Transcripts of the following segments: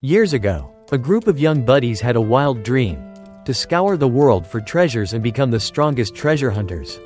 Years ago, a group of young buddies had a wild dream: to scour the world for treasures and become the strongest treasure hunters,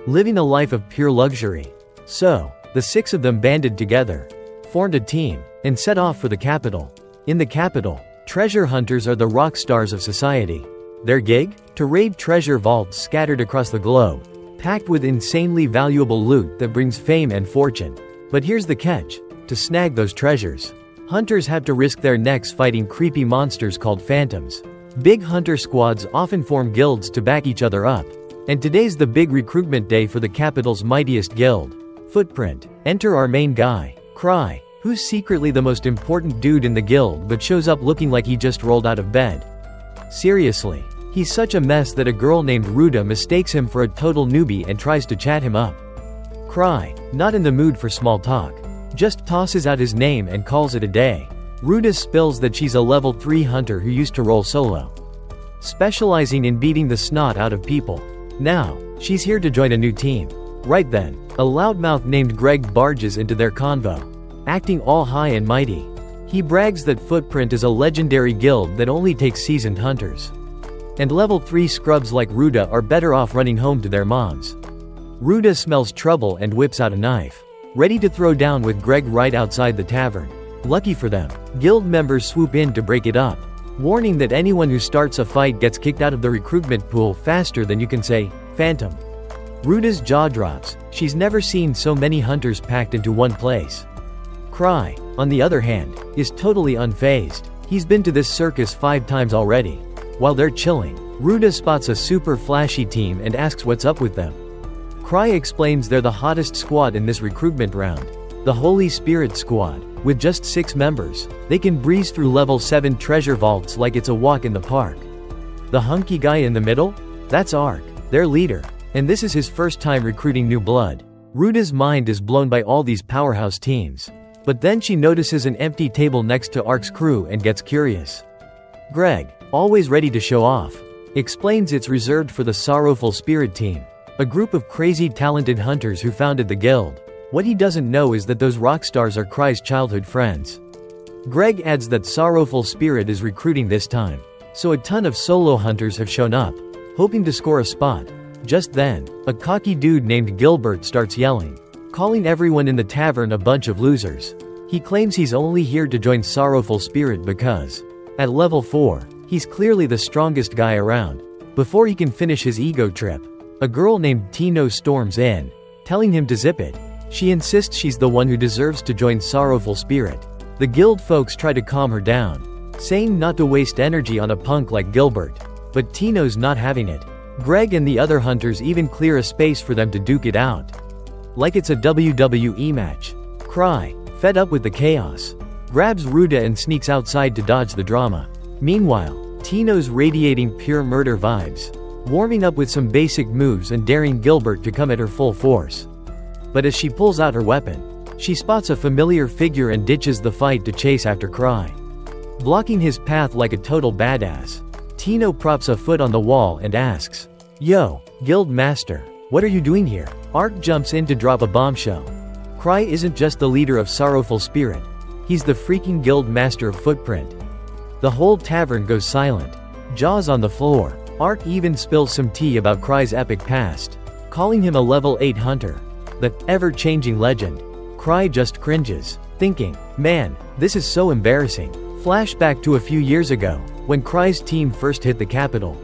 living a life of pure luxury. So, the six of them banded together, formed a team, and set off for the capital. In the capital, treasure hunters are the rock stars of society. Their gig? To raid treasure vaults scattered across the globe, packed with insanely valuable loot that brings fame and fortune. But here's the catch: to snag those treasures, hunters have to risk their necks fighting creepy monsters called phantoms. Big hunter squads often form guilds to back each other up. And today's the big recruitment day for the capital's mightiest guild. Footprint. Enter our main guy, Cry, who's secretly the most important dude in the guild but shows up looking like he just rolled out of bed. Seriously, he's such a mess that a girl named Ruda mistakes him for a total newbie and tries to chat him up. Cry, not in the mood for small talk, just tosses out his name and calls it a day. Ruda spills that she's a level 3 hunter who used to roll solo, specializing in beating the snot out of people. Now, she's here to join a new team. Right then, a loudmouth named Greg barges into their convo, acting all high and mighty. He brags that Footprint is a legendary guild that only takes seasoned hunters, and level 3 scrubs like Ruda are better off running home to their moms. Ruda smells trouble and whips out a knife, ready to throw down with Greg right outside the tavern. Lucky for them, guild members swoop in to break it up, warning that anyone who starts a fight gets kicked out of the recruitment pool faster than you can say, "Phantom." Ruda's jaw drops. She's never seen so many hunters packed into one place. Cry, on the other hand, is totally unfazed. He's been to this circus 5 times already. While they're chilling, Ruda spots a super flashy team and asks what's up with them. Cry explains they're the hottest squad in this recruitment round, the Holy Spirit Squad. With just 6 members, they can breeze through level 7 treasure vaults like it's a walk in the park. The hunky guy in the middle? That's Ark, their leader, and this is his first time recruiting new blood. Ruda's mind is blown by all these powerhouse teams. But then she notices an empty table next to Ark's crew and gets curious. Greg, always ready to show off, explains it's reserved for the Sorrowful Spirit team, a group of crazy talented hunters who founded the guild. What he doesn't know is that those rock stars are Cry's childhood friends. Greg adds that Sorrowful Spirit is recruiting this time, so a ton of solo hunters have shown up, hoping to score a spot. Just then, a cocky dude named Gilbert starts yelling, calling everyone in the tavern a bunch of losers. He claims he's only here to join Sorrowful Spirit because, at level 4, he's clearly the strongest guy around. Before he can finish his ego trip, a girl named Tino storms in, telling him to zip it. She insists she's the one who deserves to join Sorrowful Spirit. The guild folks try to calm her down, saying not to waste energy on a punk like Gilbert. But Tino's not having it. Greg and the other hunters even clear a space for them to duke it out, like it's a WWE match. Cry, fed up with the chaos, grabs Ruda and sneaks outside to dodge the drama. Meanwhile, Tino's radiating pure murder vibes, warming up with some basic moves and daring Gilbert to come at her full force. But as she pulls out her weapon, she spots a familiar figure and ditches the fight to chase after Cry, blocking his path like a total badass. Tino props a foot on the wall and asks, "Yo, Guild Master, what are you doing here?" Ark jumps in to drop a bombshell. Cry isn't just the leader of Sorrowful Spirit, he's the freaking Guild Master of Footprint. The whole tavern goes silent, jaws on the floor. Ark even spills some tea about Cry's epic past, calling him a level 8 hunter, the ever-changing legend. Cry just cringes, thinking, man, this is so embarrassing. Flashback to a few years ago, when Cry's team first hit the capital.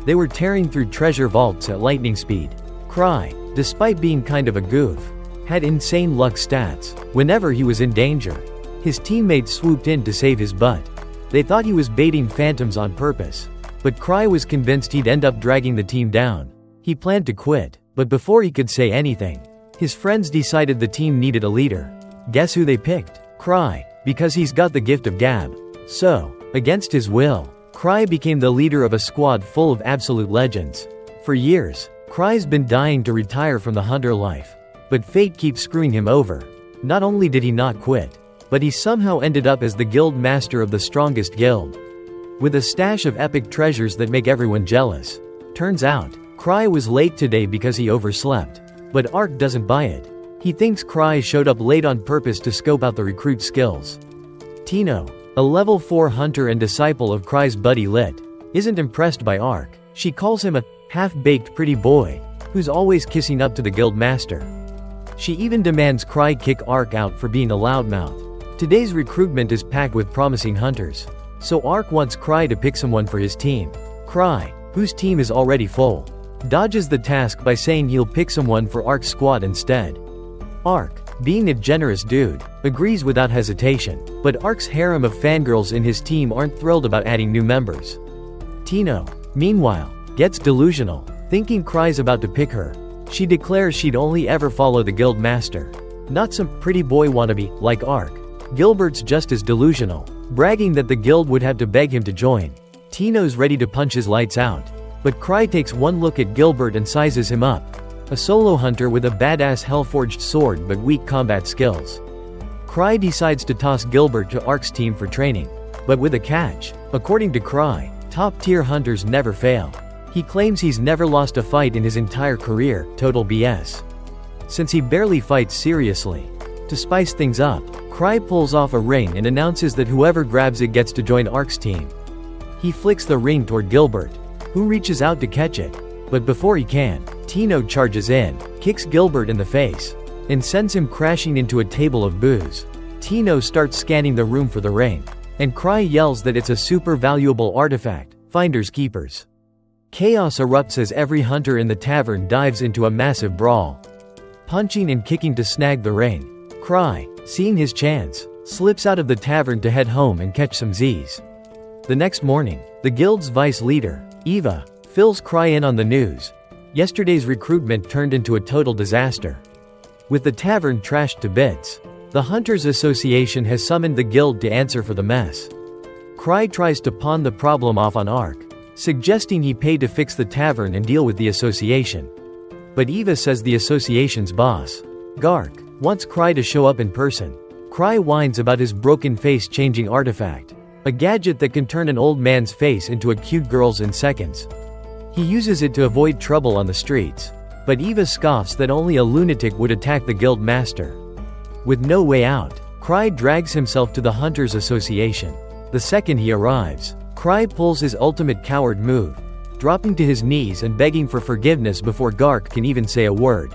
They were tearing through treasure vaults at lightning speed. Cry, despite being kind of a goof, had insane luck stats. Whenever he was in danger, his teammates swooped in to save his butt. They thought he was baiting phantoms on purpose, but Cry was convinced he'd end up dragging the team down. He planned to quit, but before he could say anything, his friends decided the team needed a leader. Guess who they picked? Cry, because he's got the gift of gab. So, against his will, Cry became the leader of a squad full of absolute legends. For years, Cry's been dying to retire from the hunter life, but fate keeps screwing him over. Not only did he not quit, but he somehow ended up as the guild master of the strongest guild, with a stash of epic treasures that make everyone jealous. Turns out, Cry was late today because he overslept, but Ark doesn't buy it. He thinks Cry showed up late on purpose to scope out the recruit skills. Tino, A level 4 hunter and disciple of Cry's buddy Lit, isn't impressed by Ark. She calls him a half-baked pretty boy, who's always kissing up to the guild master. She even demands Cry kick Ark out for being a loudmouth. Today's recruitment is packed with promising hunters. So Ark wants Cry to pick someone for his team. Cry, whose team is already full, dodges the task by saying he'll pick someone for Ark's squad instead. Ark, being a generous dude, agrees without hesitation, but Ark's harem of fangirls in his team aren't thrilled about adding new members. Tino, meanwhile, gets delusional, thinking Cry's about to pick her. She declares she'd only ever follow the guild master, not some pretty boy wannabe like Ark. Gilbert's just as delusional, bragging that the guild would have to beg him to join. Tino's ready to punch his lights out, but Cry takes one look at Gilbert and sizes him up. A solo hunter with a badass hell-forged sword but weak combat skills. Cry decides to toss Gilbert to Ark's team for training, but with a catch. According to Cry, top-tier hunters never fail. He claims he's never lost a fight in his entire career, total BS. Since he barely fights seriously. To spice things up, Cry pulls off a ring and announces that whoever grabs it gets to join Ark's team. He flicks the ring toward Gilbert, who reaches out to catch it. But before he can, Tino charges in, kicks Gilbert in the face, and sends him crashing into a table of booze. Tino starts scanning the room for the ring, and Cry yells that it's a super valuable artifact, finders keepers. Chaos erupts as every hunter in the tavern dives into a massive brawl, punching and kicking to snag the ring. Cry, seeing his chance, slips out of the tavern to head home and catch some Z's. The next morning, the guild's vice leader, Eva, fills Cry in on the news. Yesterday's recruitment turned into a total disaster. With the tavern trashed to bits, the Hunters Association has summoned the guild to answer for the mess. Cry tries to pawn the problem off on Ark, suggesting he pay to fix the tavern and deal with the association. But Eva says the association's boss, Gark, wants Cry to show up in person. Cry whines about his broken face-changing artifact, a gadget that can turn an old man's face into a cute girl's in seconds. He uses it to avoid trouble on the streets, but Eva scoffs that only a lunatic would attack the guild master. With no way out, Cry drags himself to the Hunters Association. The second he arrives, Cry pulls his ultimate coward move, dropping to his knees and begging for forgiveness before Gark can even say a word.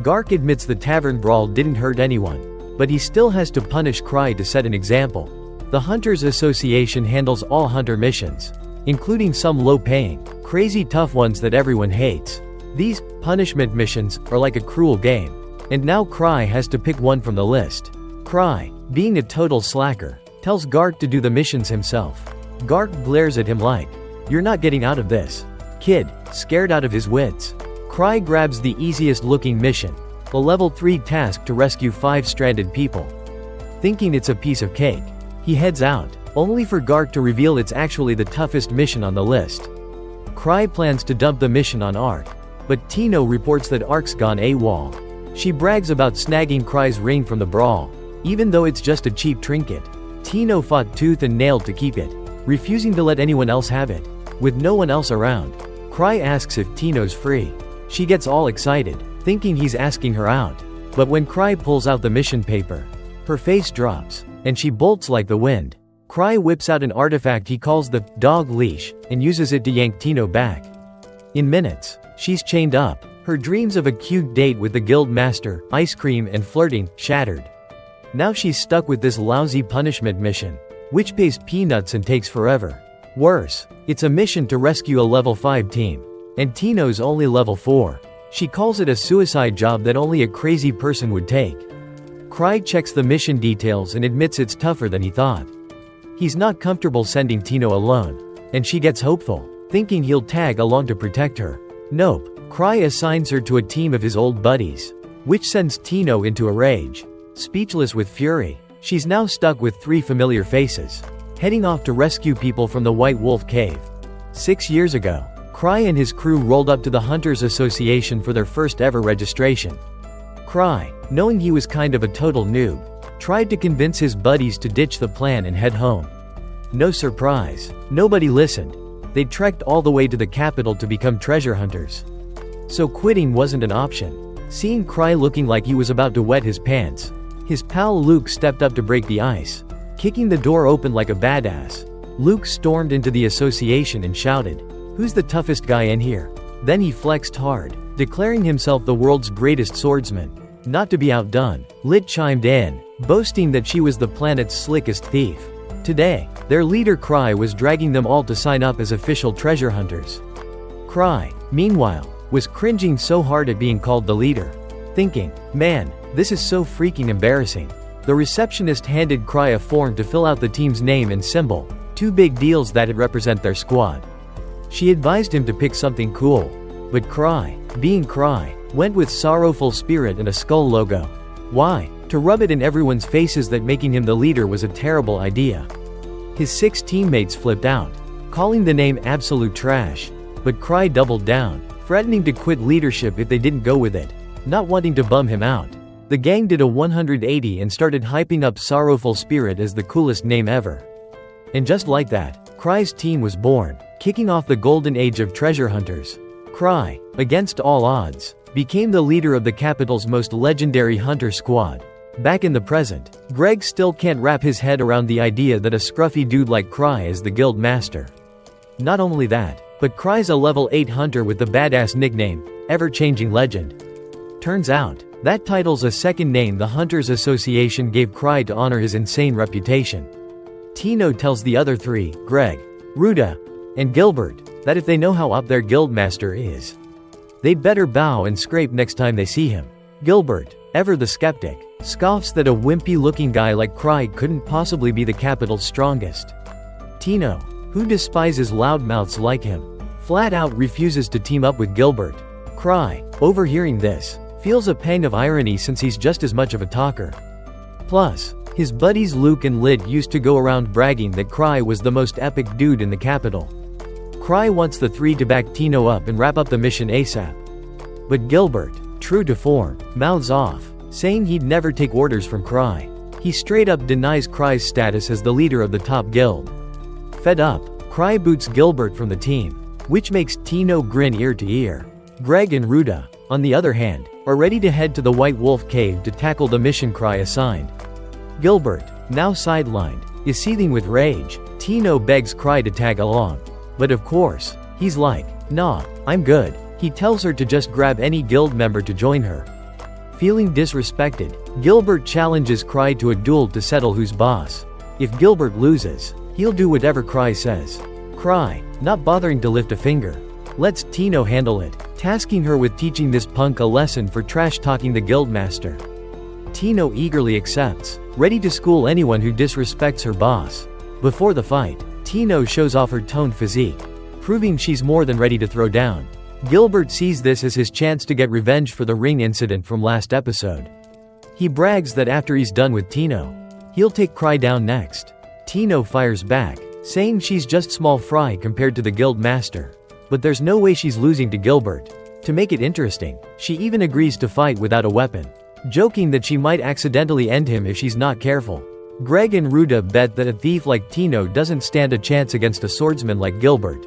Gark admits the tavern brawl didn't hurt anyone, but he still has to punish Cry to set an example. The Hunters Association handles all hunter missions, including some low-paying, crazy tough ones that everyone hates. These punishment missions are like a cruel game, and now Cry has to pick one from the list. Cry, being a total slacker, tells Gark to do the missions himself. Gark glares at him like, "You're not getting out of this, kid," scared out of his wits. Cry grabs the easiest-looking mission, a level 3 task to rescue 5 stranded people. Thinking it's a piece of cake, he heads out, only for Gark to reveal it's actually the toughest mission on the list. Cry plans to dump the mission on Ark, but Tino reports that Ark's gone AWOL. She brags about snagging Cry's ring from the brawl, even though it's just a cheap trinket. Tino fought tooth and nail to keep it, refusing to let anyone else have it. With no one else around, Cry asks if Tino's free. She gets all excited, thinking he's asking her out. But when Cry pulls out the mission paper, her face drops, and she bolts like the wind. Cry whips out an artifact he calls the dog leash, and uses it to yank Tino back. In minutes, she's chained up, her dreams of a cute date with the guild master, ice cream and flirting, shattered. Now she's stuck with this lousy punishment mission, which pays peanuts and takes forever. Worse, it's a mission to rescue a level 5 team, and Tino's only level 4. She calls it a suicide job that only a crazy person would take. Cry checks the mission details and admits it's tougher than he thought. He's not comfortable sending Tino alone, and she gets hopeful, thinking he'll tag along to protect her. Nope. Cry assigns her to a team of his old buddies, which sends Tino into a rage. Speechless with fury, she's now stuck with 3 familiar faces, heading off to rescue people from the White Wolf Cave. 6 years ago, Cry and his crew rolled up to the Hunters Association for their first ever registration. Cry, knowing he was kind of a total noob, tried to convince his buddies to ditch the plan and head home. No surprise, nobody listened. They trekked all the way to the capital to become treasure hunters. So quitting wasn't an option. Seeing Cry looking like he was about to wet his pants, his pal Luke stepped up to break the ice. Kicking the door open like a badass, Luke stormed into the association and shouted, "Who's the toughest guy in here?" Then he flexed hard, declaring himself the world's greatest swordsman. Not to be outdone, Lit chimed in, boasting that she was the planet's slickest thief. Today, their leader Cry was dragging them all to sign up as official treasure hunters. Cry, meanwhile, was cringing so hard at being called the leader, thinking, "Man, this is so freaking embarrassing." The receptionist handed Cry a form to fill out the team's name and symbol, two big deals that'd represent their squad. She advised him to pick something cool, but Cry, being Cry, went with sorrowful spirit and a skull logo. Why? To rub it in everyone's faces that making him the leader was a terrible idea. His 6 teammates flipped out, calling the name absolute trash, but Cry doubled down, threatening to quit leadership if they didn't go with it, not wanting to bum him out. The gang did a 180 and started hyping up Sorrowful Spirit as the coolest name ever. And just like that, Cry's team was born, kicking off the golden age of treasure hunters. Cry, against all odds, became the leader of the capital's most legendary hunter squad. Back in the present, Greg still can't wrap his head around the idea that a scruffy dude like Cry is the guild master. Not only that, but Cry's a level 8 hunter with the badass nickname, Ever-Changing Legend. Turns out, that title's a second name the Hunters Association gave Cry to honor his insane reputation. Tino tells the other 3, Greg, Ruda, and Gilbert, that if they know how up their guildmaster is, they'd better bow and scrape next time they see him. Gilbert, ever the skeptic, scoffs that a wimpy-looking guy like Cry couldn't possibly be the capital's strongest. Tino, who despises loudmouths like him, flat out refuses to team up with Gilbert. Cry, overhearing this, feels a pang of irony since he's just as much of a talker. Plus, his buddies Luke and Lit used to go around bragging that Cry was the most epic dude in the capital. Cry wants the 3 to back Tino up and wrap up the mission ASAP. But Gilbert, true to form, mouths off, saying he'd never take orders from Cry. He straight up denies Cry's status as the leader of the top guild. Fed up, Cry boots Gilbert from the team, which makes Tino grin ear to ear. Greg and Ruda, on the other hand, are ready to head to the White Wolf Cave to tackle the mission Cry assigned. Gilbert, now sidelined, is seething with rage. Tino begs Cry to tag along. But of course, he's like, "Nah, I'm good." He tells her to just grab any guild member to join her. Feeling disrespected, Gilbert challenges Cry to a duel to settle who's boss. If Gilbert loses, he'll do whatever Cry says. Cry, not bothering to lift a finger, lets Tino handle it, tasking her with teaching this punk a lesson for trash-talking the guildmaster. Tino eagerly accepts, ready to school anyone who disrespects her boss. Before the fight, Tino shows off her toned physique, proving she's more than ready to throw down. Gilbert sees this as his chance to get revenge for the ring incident from last episode. He brags that after he's done with Tino, he'll take Cry down next. Tino fires back, saying she's just small fry compared to the guild master. But there's no way she's losing to Gilbert. To make it interesting, she even agrees to fight without a weapon, joking that she might accidentally end him if she's not careful. Greg and Ruda bet that a thief like Tino doesn't stand a chance against a swordsman like Gilbert.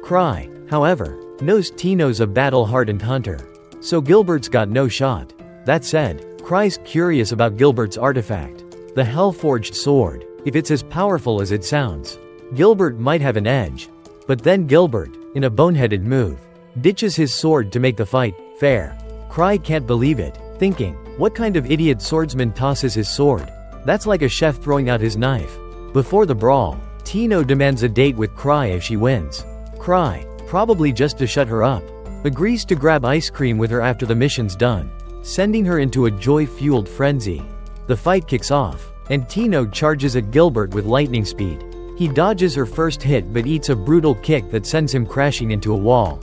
Cry, however, knows Tino's a battle-hardened hunter, so Gilbert's got no shot. That said, Cry's curious about Gilbert's artifact, the Hell-Forged sword. If it's as powerful as it sounds, Gilbert might have an edge. But then Gilbert, in a boneheaded move, ditches his sword to make the fight fair. Cry can't believe it, thinking, what kind of idiot swordsman tosses his sword? That's like a chef throwing out his knife. Before the brawl, Tino demands a date with Cry if she wins. Cry, probably just to shut her up, agrees to grab ice cream with her after the mission's done, sending her into a joy-fueled frenzy. The fight kicks off, and Tino charges at Gilbert with lightning speed. He dodges her first hit but eats a brutal kick that sends him crashing into a wall.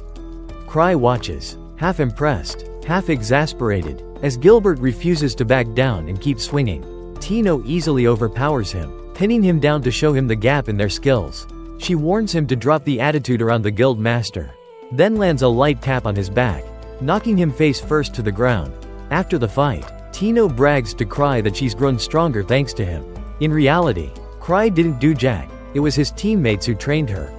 Cry watches, half impressed, half exasperated, as Gilbert refuses to back down and keeps swinging. Tino easily overpowers him, pinning him down to show him the gap in their skills. She warns him to drop the attitude around the guild master, then lands a light tap on his back, knocking him face first to the ground. After the fight, Tino brags to Cry that she's grown stronger thanks to him. In reality, Cry didn't do jack, it was his teammates who trained her.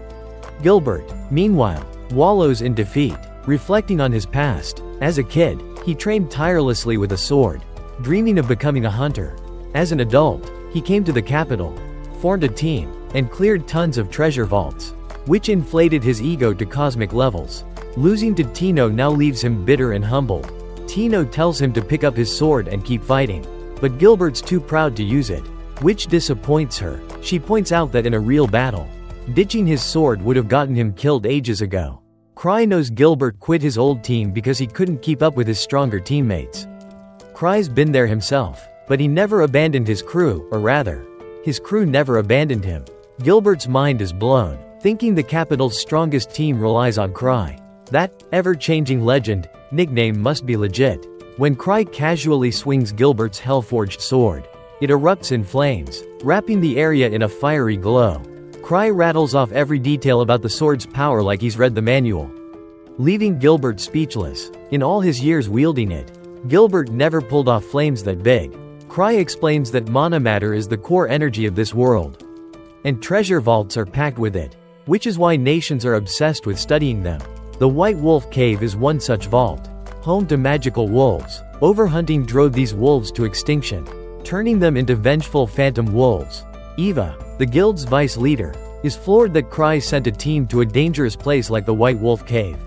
Gilbert, meanwhile, wallows in defeat, reflecting on his past. As a kid, he trained tirelessly with a sword, dreaming of becoming a hunter. As an adult, He came to the capital, formed a team, and cleared tons of treasure vaults, which inflated his ego to cosmic levels. Losing to Tino now leaves him bitter and humbled. Tino tells him to pick up his sword and keep fighting, but Gilbert's too proud to use it, which disappoints her. She points out that in a real battle, ditching his sword would have gotten him killed ages ago. Cry knows Gilbert quit his old team because he couldn't keep up with his stronger teammates. Cry's been there himself, but he never abandoned his crew, or rather, his crew never abandoned him. Gilbert's mind is blown, thinking the capital's strongest team relies on Cry. That ever-changing legend nickname must be legit. When Cry casually swings Gilbert's hell-forged sword, it erupts in flames, wrapping the area in a fiery glow. Cry rattles off every detail about the sword's power like he's read the manual, leaving Gilbert speechless. In all his years wielding it, Gilbert never pulled off flames that big. Cry explains that mana matter is the core energy of this world, and treasure vaults are packed with it, which is why nations are obsessed with studying them. The White Wolf Cave is one such vault, home to magical wolves. Overhunting drove these wolves to extinction, turning them into vengeful phantom wolves. Eva, the guild's vice leader, is floored that Cry sent a team to a dangerous place like the White Wolf Cave.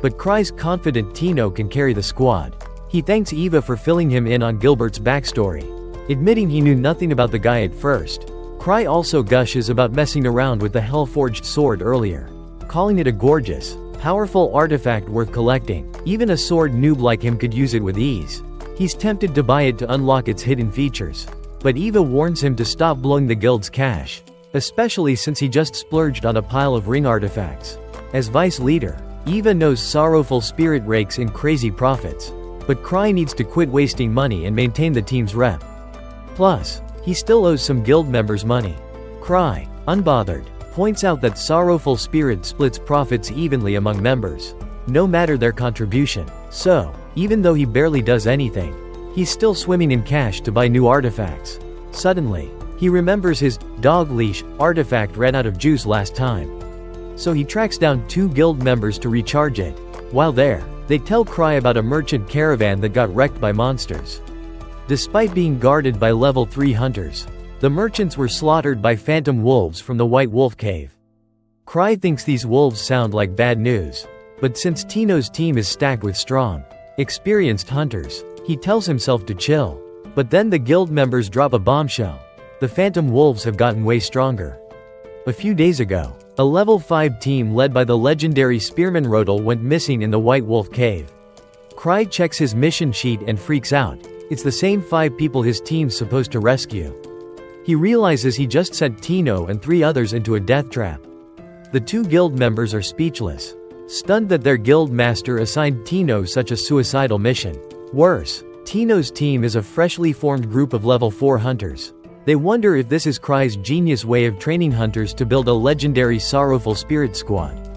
But Cry's confident Tino can carry the squad. He thanks Eva for filling him in on Gilbert's backstory, admitting he knew nothing about the guy at first. Cry also gushes about messing around with the hell-forged sword earlier, calling it a gorgeous, powerful artifact worth collecting. Even a sword noob like him could use it with ease. He's tempted to buy it to unlock its hidden features, but Eva warns him to stop blowing the guild's cash, especially since he just splurged on a pile of ring artifacts. As vice leader, Eva knows Sorrowful Spirit rakes in crazy profits, but Cry needs to quit wasting money and maintain the team's rep. Plus, he still owes some guild members money. Cry, unbothered, points out that Sorrowful Spirit splits profits evenly among members, no matter their contribution. So, even though he barely does anything, he's still swimming in cash to buy new artifacts. Suddenly, he remembers his dog leash artifact ran out of juice last time. So he tracks down 2 guild members to recharge it. While there, they tell Cry about a merchant caravan that got wrecked by monsters. Despite being guarded by level 3 hunters, the merchants were slaughtered by phantom wolves from the White Wolf Cave. Cry thinks these wolves sound like bad news, but since Tino's team is stacked with strong, experienced hunters, he tells himself to chill. But then the guild members drop a bombshell. The phantom wolves have gotten way stronger. A few days ago, a level 5 team led by the legendary Spearman Rodel went missing in the White Wolf Cave. Cry checks his mission sheet and freaks out. It's the same 5 people his team's supposed to rescue. He realizes he just sent Tino and 3 others into a death trap. The 2 guild members are speechless, stunned that their guild master assigned Tino such a suicidal mission. Worse, Tino's team is a freshly formed group of level 4 hunters. They wonder if this is Cry's genius way of training hunters to build a legendary Sorrowful Spirit squad.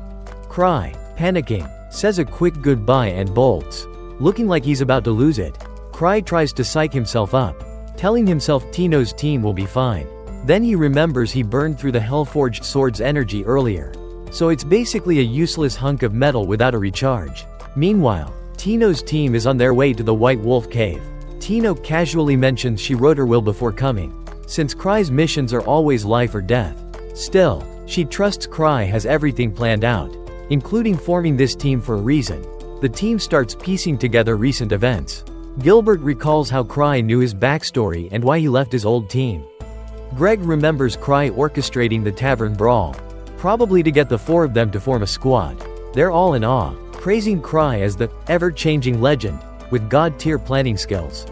Cry, panicking, says a quick goodbye and bolts, looking like he's about to lose it. Cry tries to psych himself up, telling himself Tino's team will be fine. Then he remembers he burned through the hell-forged sword's energy earlier, so it's basically a useless hunk of metal without a recharge. Meanwhile, Tino's team is on their way to the White Wolf Cave. Tino casually mentions she wrote her will before coming, since Cry's missions are always life or death. Still, she trusts Cry has everything planned out, including forming this team for a reason. The team starts piecing together recent events. Gilbert recalls how Cry knew his backstory and why he left his old team. Greg remembers Cry orchestrating the tavern brawl, probably to get the 4 of them to form a squad. They're all in awe, praising Cry as the ever-changing legend with god-tier planning skills.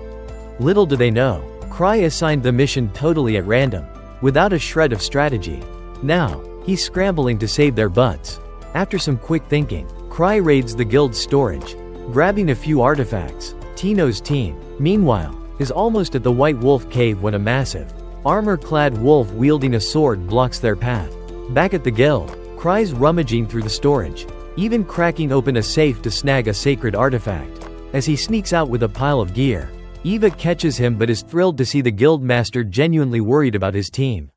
Little do they know, Cry assigned the mission totally at random, without a shred of strategy. Now, he's scrambling to save their butts. After some quick thinking, Cry raids the guild's storage, grabbing a few artifacts. Tino's team, meanwhile, is almost at the White Wolf Cave when a massive, armor-clad wolf wielding a sword blocks their path. Back at the guild, Cry's rummaging through the storage, even cracking open a safe to snag a sacred artifact. As he sneaks out with a pile of gear, Eva catches him but is thrilled to see the guild master genuinely worried about his team.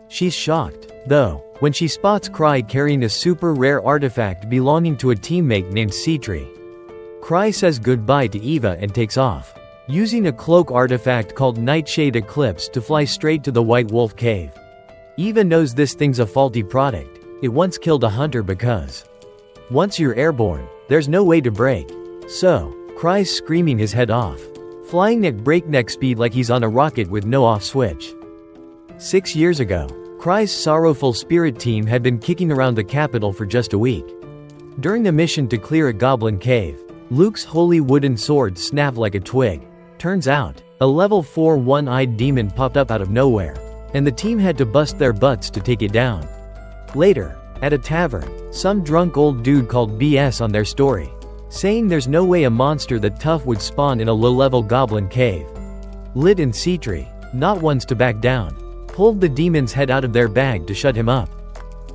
She's shocked, though, when she spots Cry carrying a super rare artifact belonging to a teammate named Citri. Cry says goodbye to Eva and takes off. using a cloak artifact called Nightshade Eclipse to fly straight to the White Wolf Cave. Eva knows this thing's a faulty product. It once killed a hunter because once you're airborne, there's no way to brake. So, cries screaming his head off, flying at breakneck speed like he's on a rocket with no off switch. 6 years ago, Cry's sorrowful spirit team had been kicking around the capital for just a week. During the mission to clear a goblin cave, Luke's holy wooden sword snapped like a twig. Turns out, a level 4 one-eyed demon popped up out of nowhere, and the team had to bust their butts to take it down. Later, at a tavern, some drunk old dude called BS on their story, saying there's no way a monster that tough would spawn in a low-level goblin cave. Lid and Citri, not ones to back down, pulled the demon's head out of their bag to shut him up.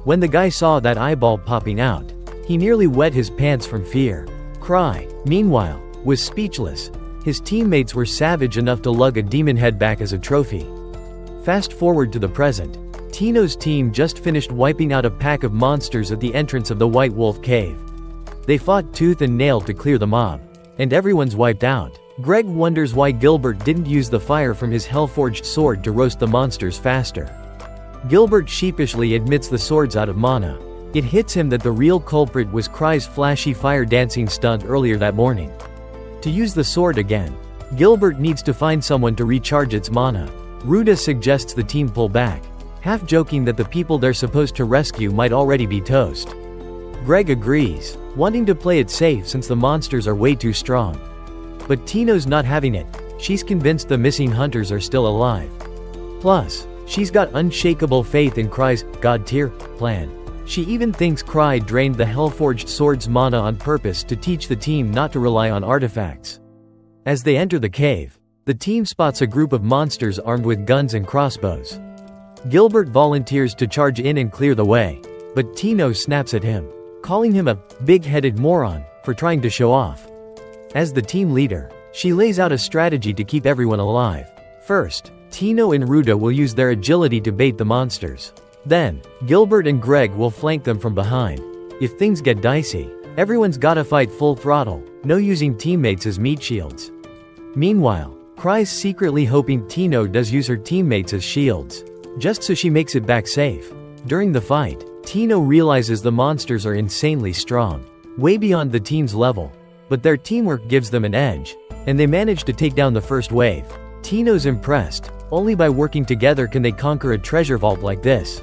When the guy saw that eyeball popping out, he nearly wet his pants from fear. Cry, meanwhile, was speechless. His teammates were savage enough to lug a demon head back as a trophy. Fast forward to the present. Tino's team just finished wiping out a pack of monsters at the entrance of the White Wolf Cave. They fought tooth and nail to clear the mob, and everyone's wiped out. Greg wonders why Gilbert didn't use the fire from his hell-forged sword to roast the monsters faster. Gilbert sheepishly admits the sword's out of mana. It hits him that the real culprit was Cry's flashy fire dancing stunt earlier that morning. To use the sword again, Gilbert needs to find someone to recharge its mana. Ruda suggests the team pull back, half joking that the people they're supposed to rescue might already be toast. Greg agrees, wanting to play it safe since the monsters are way too strong. But Tino's not having it. She's convinced the missing hunters are still alive. Plus, she's got unshakable faith in Cry's god-tier plan. She even thinks Cry drained the Hellforged sword's mana on purpose to teach the team not to rely on artifacts. As they enter the cave, the team spots a group of monsters armed with guns and crossbows. Gilbert volunteers to charge in and clear the way, but Tino snaps at him, calling him a big-headed moron for trying to show off. As the team leader, she lays out a strategy to keep everyone alive. First, Tino and Ruda will use their agility to bait the monsters. Then, Gilbert and Greg will flank them from behind. If things get dicey, everyone's gotta fight full throttle, no using teammates as meat shields. Meanwhile, Cry's secretly hoping Tino does use her teammates as shields, just so she makes it back safe. During the fight, Tino realizes the monsters are insanely strong, way beyond the team's level, but their teamwork gives them an edge, and they manage to take down the first wave. Tino's impressed. Only by working together can they conquer a treasure vault like this.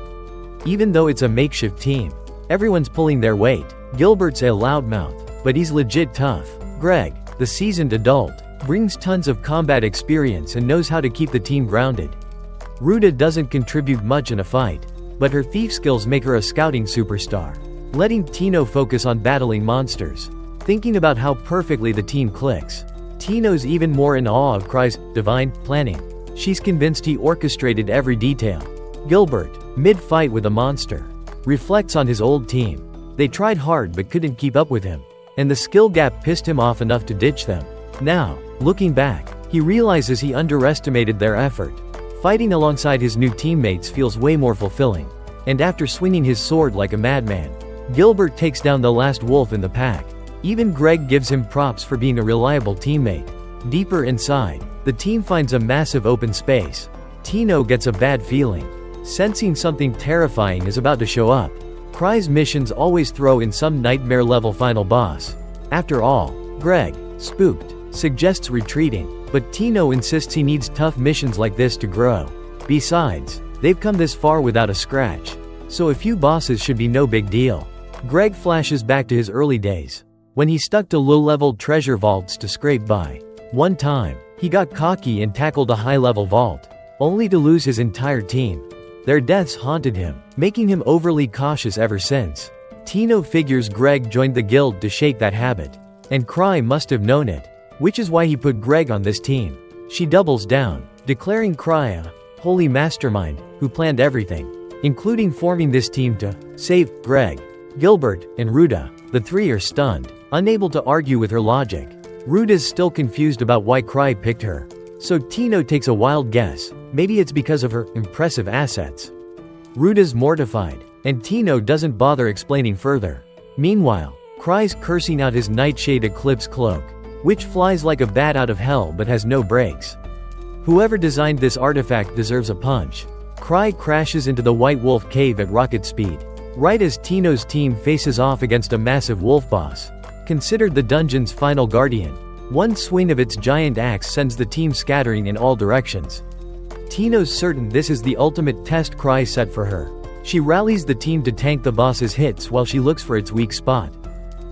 Even though it's a makeshift team, everyone's pulling their weight. Gilbert's a loudmouth, but he's legit tough. Greg, the seasoned adult, brings tons of combat experience and knows how to keep the team grounded. Ruda doesn't contribute much in a fight, but her thief skills make her a scouting superstar, letting Tino focus on battling monsters. Thinking about how perfectly the team clicks, Tino's even more in awe of Cry's divine planning. She's convinced he orchestrated every detail. Gilbert, mid-fight with a monster, reflects on his old team. They tried hard but couldn't keep up with him, and the skill gap pissed him off enough to ditch them. Now, looking back, he realizes he underestimated their effort. Fighting alongside his new teammates feels way more fulfilling. And after swinging his sword like a madman, Gilbert takes down the last wolf in the pack. Even Greg gives him props for being a reliable teammate. Deeper inside, the team finds a massive open space. Tino gets a bad feeling, sensing something terrifying is about to show up. Cry's missions always throw in some nightmare-level final boss. After all, Greg, spooked, suggests retreating, but Tino insists he needs tough missions like this to grow. Besides, they've come this far without a scratch, so a few bosses should be no big deal. Greg flashes back to his early days, when he stuck to low-level treasure vaults to scrape by. One time, he got cocky and tackled a high-level vault, only to lose his entire team. Their deaths haunted him, making him overly cautious ever since. Tino figures Greg joined the guild to shake that habit, and Cry must have known it, which is why he put Greg on this team. She doubles down, declaring Cry a holy mastermind who planned everything, including forming this team to save Greg. Gilbert and Ruda, the three are stunned, unable to argue with her logic. Ruda's still confused about why Cry picked her, so Tino takes a wild guess. Maybe it's because of her impressive assets. Ruda's mortified, and Tino doesn't bother explaining further. Meanwhile, Cry's cursing out his Nightshade Eclipse cloak. which flies like a bat out of hell but has no brakes. Whoever designed this artifact deserves a punch. Cry crashes into the White Wolf cave at rocket speed, right as Tino's team faces off against a massive wolf boss, considered the dungeon's final guardian. One swing of its giant axe sends the team scattering in all directions. Tino's certain this is the ultimate test Cry set for her. She rallies the team to tank the boss's hits while she looks for its weak spot.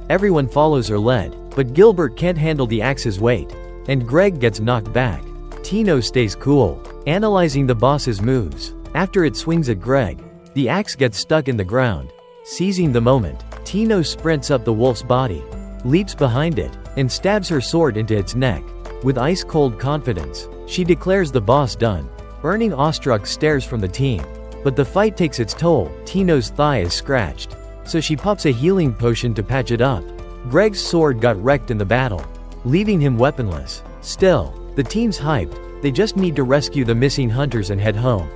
Everyone follows her lead, but Gilbert can't handle the axe's weight, and Greg gets knocked back. Tino stays cool, analyzing the boss's moves. After it swings at Greg, the axe gets stuck in the ground. Seizing the moment, Tino sprints up the wolf's body, leaps behind it, and stabs her sword into its neck. With ice-cold confidence, she declares the boss done. Earning awestruck stares from the team. But the fight takes its toll. Tino's thigh is scratched, so she pops a healing potion to patch it up. Greg's sword got wrecked in the battle, leaving him weaponless. Still, the team's hyped. They just need to rescue the missing hunters and head home.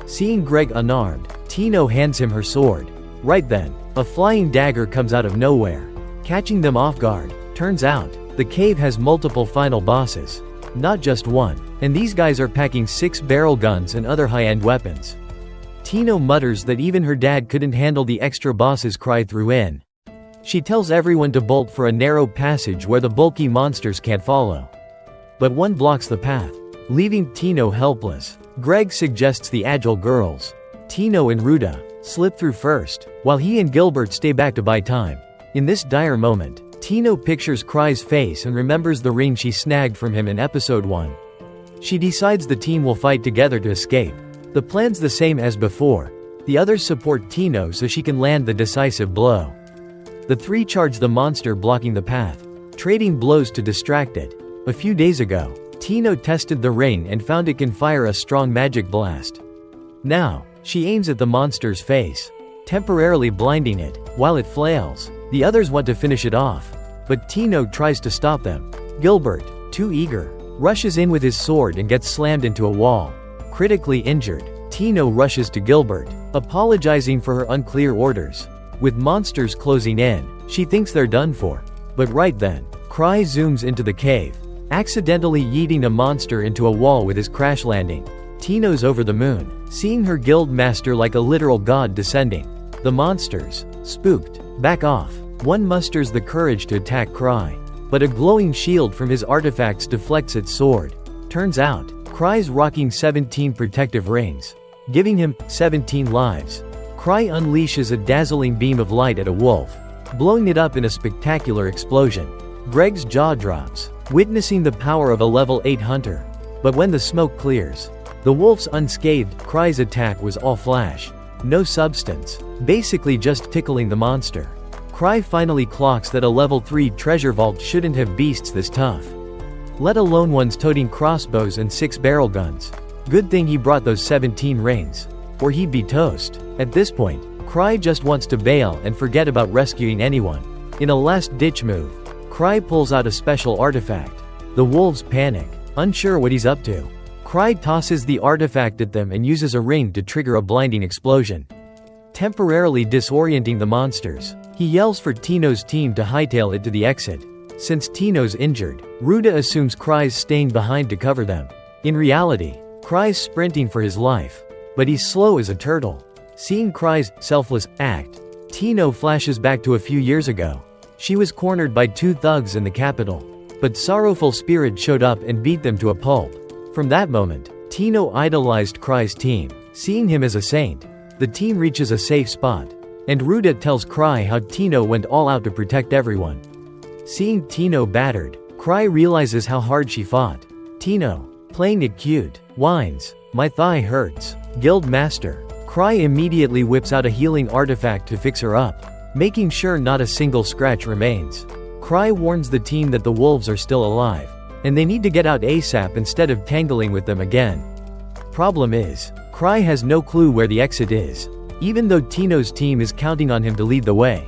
Seeing Greg unarmed, Tino hands him her sword. Right then, a flying dagger comes out of nowhere, catching them off guard. Turns out, the cave has multiple final bosses, not just one, and these guys are packing 6 barrel guns and other high-end weapons. Tino mutters that even her dad couldn't handle the extra bosses Cry threw in. She tells everyone to bolt for a narrow passage where the bulky monsters can't follow. But one blocks the path, leaving Tino helpless. Greg suggests the agile girls, Tino and Ruda, slip through first, while he and Gilbert stay back to buy time. In this dire moment, Tino pictures Cry's face and remembers the ring she snagged from him in episode 1. She decides the team will fight together to escape. The plan's the same as before. The others support Tino so she can land the decisive blow. The three charge the monster blocking the path, trading blows to distract it. A few days ago, Tino tested the ring and found it can fire a strong magic blast. Now, she aims at the monster's face, temporarily blinding it. While it flails, the others want to finish it off, but Tino tries to stop them. Gilbert, too eager, rushes in with his sword and gets slammed into a wall. Critically injured, Tino rushes to Gilbert, apologizing for her unclear orders. With monsters closing in, she thinks they're done for. But right then, Cry zooms into the cave, accidentally yeeting a monster into a wall with his crash landing. Tino's over the moon, seeing her guild master like a literal god descending. The monsters, spooked, back off. One musters the courage to attack Cry, but a glowing shield from his artifacts deflects its sword. Turns out, Cry's rocking 17 protective rings, giving him 17 lives. Cry unleashes a dazzling beam of light at a wolf, blowing it up in a spectacular explosion. Greg's jaw drops, witnessing the power of a level 8 hunter. But when the smoke clears, the wolf's unscathed. Cry's attack was all flash, no substance, basically just tickling the monster. Cry finally clocks that a level 3 treasure vault shouldn't have beasts this tough, let alone ones toting crossbows and 6 barrel guns. Good thing he brought those 17 rings, or he'd be toast. At this point, Cry just wants to bail and forget about rescuing anyone. In a last-ditch move, Cry pulls out a special artifact. The wolves panic, unsure what he's up to. Cry tosses the artifact at them and uses a ring to trigger a blinding explosion, temporarily disorienting the monsters. He yells for Tino's team to hightail it to the exit. Since Tino's injured, Ruda assumes Cry's staying behind to cover them. In reality, Cry's sprinting for his life, but he's slow as a turtle. Seeing Cry's selfless act, Tino flashes back to a few years ago. She was cornered by 2 thugs in the capital, but Sorrowful Spirit showed up and beat them to a pulp. From that moment, Tino idolized Cry's team, seeing him as a saint. The team reaches a safe spot, and Ruda tells Cry how Tino went all out to protect everyone. Seeing Tino battered, Cry realizes how hard she fought. Tino, playing it cute, whines, "My thigh hurts, Guild Master." Cry immediately whips out a healing artifact to fix her up, making sure not a single scratch remains. Cry warns the team that the wolves are still alive, and they need to get out ASAP instead of tangling with them again. Problem is, Cry has no clue where the exit is, even though Tino's team is counting on him to lead the way.